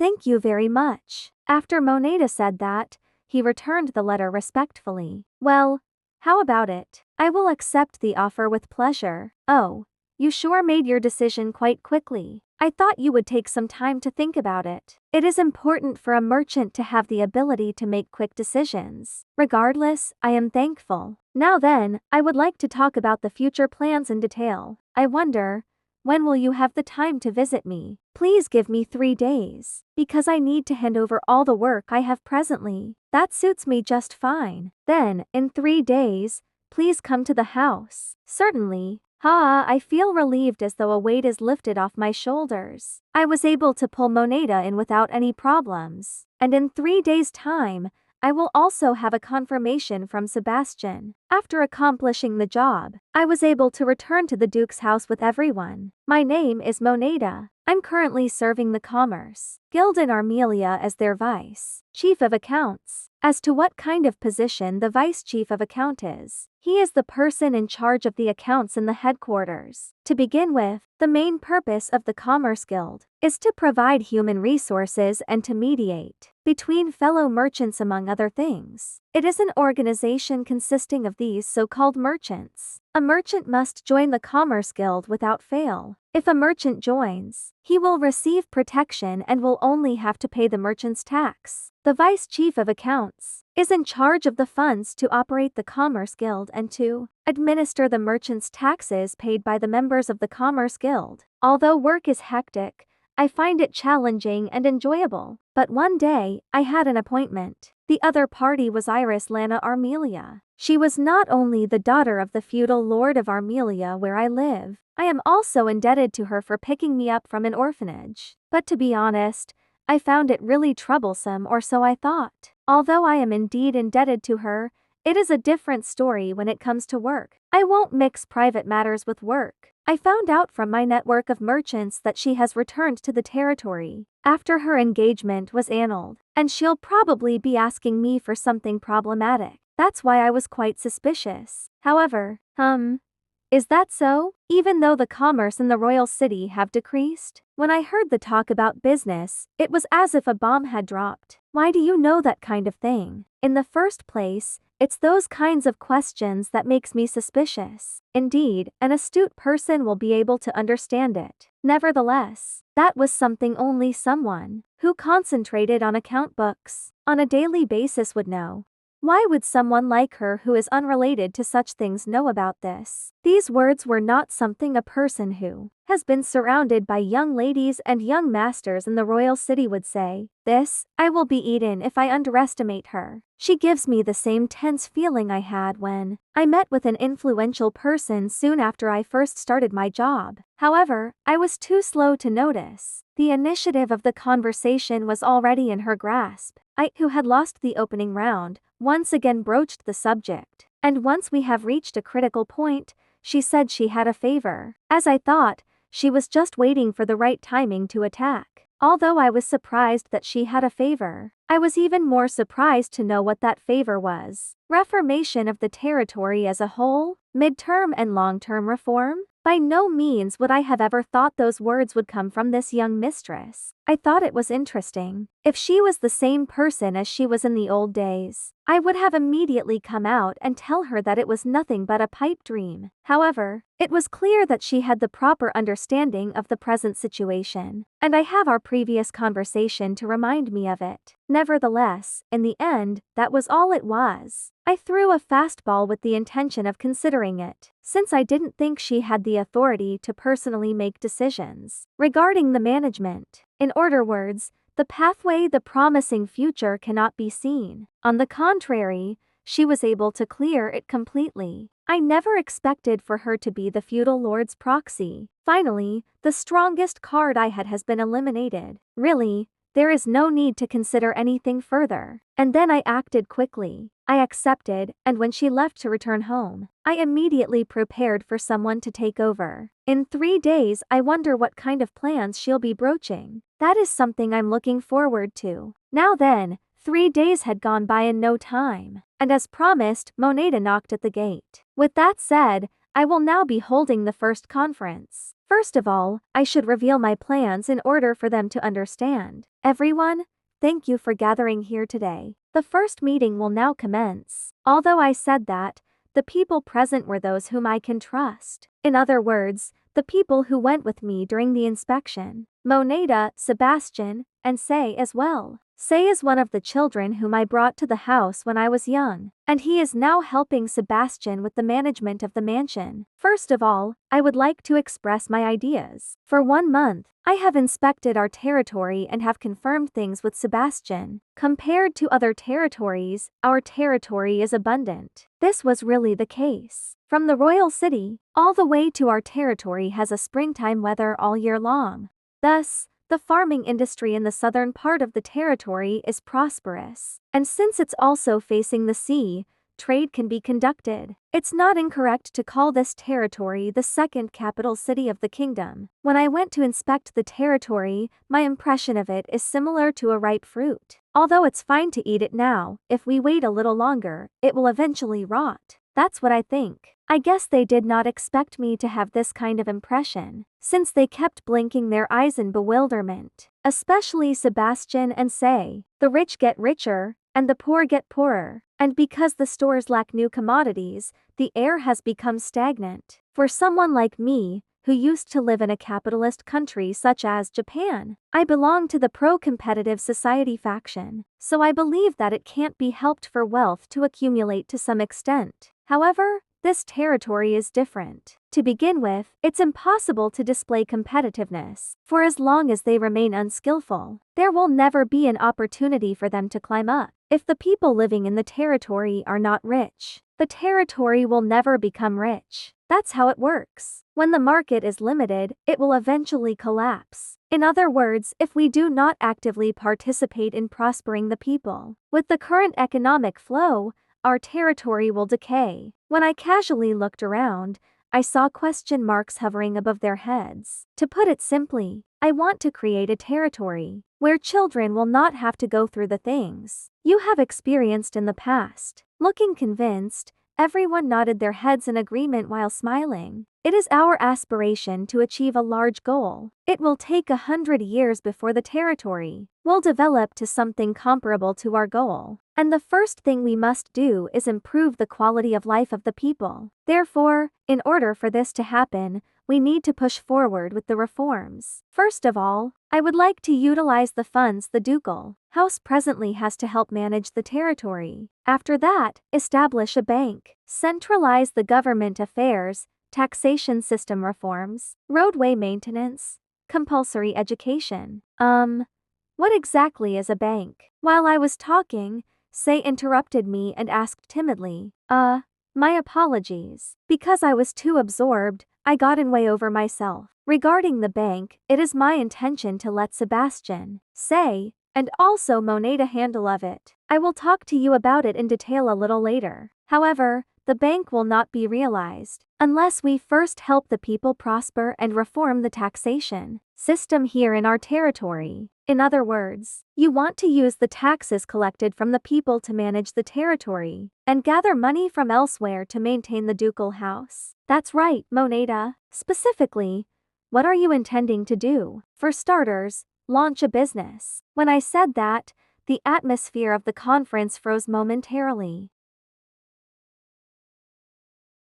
Thank you very much. After Moneda said that, he returned the letter respectfully. Well, how about it? I will accept the offer with pleasure. Oh, you sure made your decision quite quickly. I thought you would take some time to think about it. It is important for a merchant to have the ability to make quick decisions. Regardless, I am thankful. Now then, I would like to talk about the future plans in detail. I wonder, when will you have the time to visit me? Please give me 3 days, because I need to hand over all the work I have presently. That suits me just fine. Then, in 3 days, please come to the house. Certainly. I feel relieved as though a weight is lifted off my shoulders. I was able to pull Moneda in without any problems. And in 3 days' time, I will also have a confirmation from Sebastian. After accomplishing the job, I was able to return to the Duke's house with everyone. My name is Moneda. I'm currently serving the Commerce Guild in Armelia as their Vice Chief of Accounts. As to what kind of position the Vice Chief of Account is, he is the person in charge of the accounts in the headquarters. To begin with, the main purpose of the Commerce Guild is to provide human resources and to mediate between fellow merchants among other things. It is an organization consisting of these so-called merchants. A merchant must join the Commerce Guild without fail. If a merchant joins, he will receive protection and will only have to pay the merchant's tax. The Vice Chief of Accounts is in charge of the funds to operate the Commerce Guild and to administer the merchants' taxes paid by the members of the Commerce Guild. Although work is hectic, I find it challenging and enjoyable. But one day, I had an appointment. The other party was Iris Lana Armelia. She was not only the daughter of the feudal lord of Armelia where I live, I am also indebted to her for picking me up from an orphanage. But to be honest, I found it really troublesome, or so I thought. Although I am indeed indebted to her, it is a different story when it comes to work. I won't mix private matters with work. I found out from my network of merchants that she has returned to the territory after her engagement was annulled, and she'll probably be asking me for something problematic. That's why I was quite suspicious. However, is that so? Even though the commerce in the royal city have decreased? When I heard the talk about business, it was as if a bomb had dropped. Why do you know that kind of thing? In the first place, it's those kinds of questions that makes me suspicious. Indeed, an astute person will be able to understand it. Nevertheless, that was something only someone who concentrated on account books on a daily basis would know. Why would someone like her who is unrelated to such things know about this? These words were not something a person who has been surrounded by young ladies and young masters in the royal city would say. This, I will be eaten if I underestimate her. She gives me the same tense feeling I had when I met with an influential person soon after I first started my job. However, I was too slow to notice. The initiative of the conversation was already in her grasp. I, who had lost the opening round, once again broached the subject. And once we have reached a critical point, she said she had a favor. As I thought, she was just waiting for the right timing to attack. Although I was surprised that she had a favor, I was even more surprised to know what that favor was. Reformation of the territory as a whole? Mid-term and long-term reform? By no means would I have ever thought those words would come from this young mistress. I thought it was interesting. If she was the same person as she was in the old days, I would have immediately come out and tell her that it was nothing but a pipe dream. However, it was clear that she had the proper understanding of the present situation, and I have our previous conversation to remind me of it. Nevertheless, in the end, that was all it was. I threw a fastball with the intention of considering it, since I didn't think she had the authority to personally make decisions regarding the management. In other words, the pathway, the promising future cannot be seen. On the contrary, she was able to clear it completely. I never expected for her to be the feudal lord's proxy. Finally, the strongest card I had has been eliminated. Really, there is no need to consider anything further. And then I acted quickly. I accepted, and when she left to return home, I immediately prepared for someone to take over. In 3 days, I wonder what kind of plans she'll be broaching. That is something I'm looking forward to. Now then, 3 days had gone by in no time, and as promised, Moneda knocked at the gate. With that said, I will now be holding the first conference. First of all, I should reveal my plans in order for them to understand. Everyone, thank you for gathering here today. The first meeting will now commence. Although I said that, the people present were those whom I can trust. In other words, the people who went with me during the inspection. Moneda, Sebastian, and Say as well. Say is one of the children whom I brought to the house when I was young, and he is now helping Sebastian with the management of the mansion. First of all, I would like to express my ideas. For 1 month, I have inspected our territory and have confirmed things with Sebastian. Compared to other territories, our territory is abundant. This was really the case. From the royal city, all the way to our territory has a springtime weather all year long. Thus, the farming industry in the southern part of the territory is prosperous, and since it's also facing the sea, trade can be conducted. It's not incorrect to call this territory the second capital city of the kingdom. When I went to inspect the territory, my impression of it is similar to a ripe fruit. Although it's fine to eat it now, if we wait a little longer, it will eventually rot. That's what I think. I guess they did not expect me to have this kind of impression, since they kept blinking their eyes in bewilderment. Especially Sebastian and Say. The rich get richer, and the poor get poorer. And because the stores lack new commodities, the air has become stagnant. For someone like me, who used to live in a capitalist country such as Japan, I belong to the pro-competitive society faction, so I believe that it can't be helped for wealth to accumulate to some extent. However, this territory is different. To begin with, it's impossible to display competitiveness, for as long as they remain unskillful, there will never be an opportunity for them to climb up. If the people living in the territory are not rich, the territory will never become rich. That's how it works. When the market is limited, it will eventually collapse. In other words, if we do not actively participate in prospering the people, with the current economic flow, our territory will decay. When I casually looked around, I saw question marks hovering above their heads. To put it simply, I want to create a territory where children will not have to go through the things you have experienced in the past. Looking convinced, everyone nodded their heads in agreement while smiling. It is our aspiration to achieve a large goal. It will take 100 years before the territory will develop to something comparable to our goal. And the first thing we must do is improve the quality of life of the people. Therefore, in order for this to happen, we need to push forward with the reforms. First of all, I would like to utilize the funds the ducal house presently has to help manage the territory. After that, establish a bank, centralize the government affairs, taxation system reforms, roadway maintenance, compulsory education. What exactly is a bank? While I was talking, Say interrupted me and asked timidly, my apologies. Because I was too absorbed, I got in way over myself. Regarding the bank, it is my intention to let Sebastian, Say, and also Moneda handle of it. I will talk to you about it in detail a little later. However, the bank will not be realized unless we first help the people prosper and reform the taxation system here in our territory. In other words, you want to use the taxes collected from the people to manage the territory and gather money from elsewhere to maintain the ducal house. That's right, Moneda. Specifically, what are you intending to do? For starters, launch a business. When I said that, the atmosphere of the conference froze momentarily.